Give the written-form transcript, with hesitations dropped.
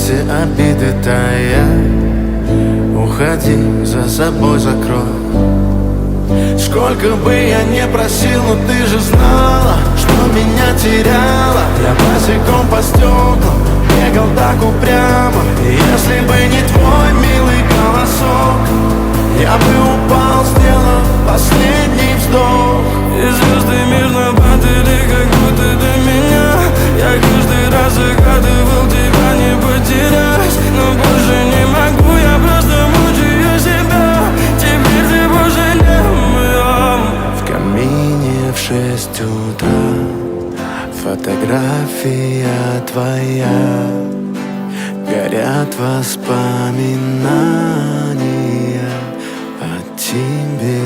все обиды тая. Уходи, за собой закрой. Сколько бы я не просил, но ты же знала, что меня теряла. Я босиком по стеклам бегал так упрямо. И если бы не твой милый голосок, я бы упал, сделав последний вздох. И звезды мирно падали, как будто до меня. Я каждый раз загадывал тебя не потерять, но больше не могу, я просто мучаю себя. Теперь ты больше не моя. В камине в 6 утра фотография твоя. Горят воспоминания о тебе.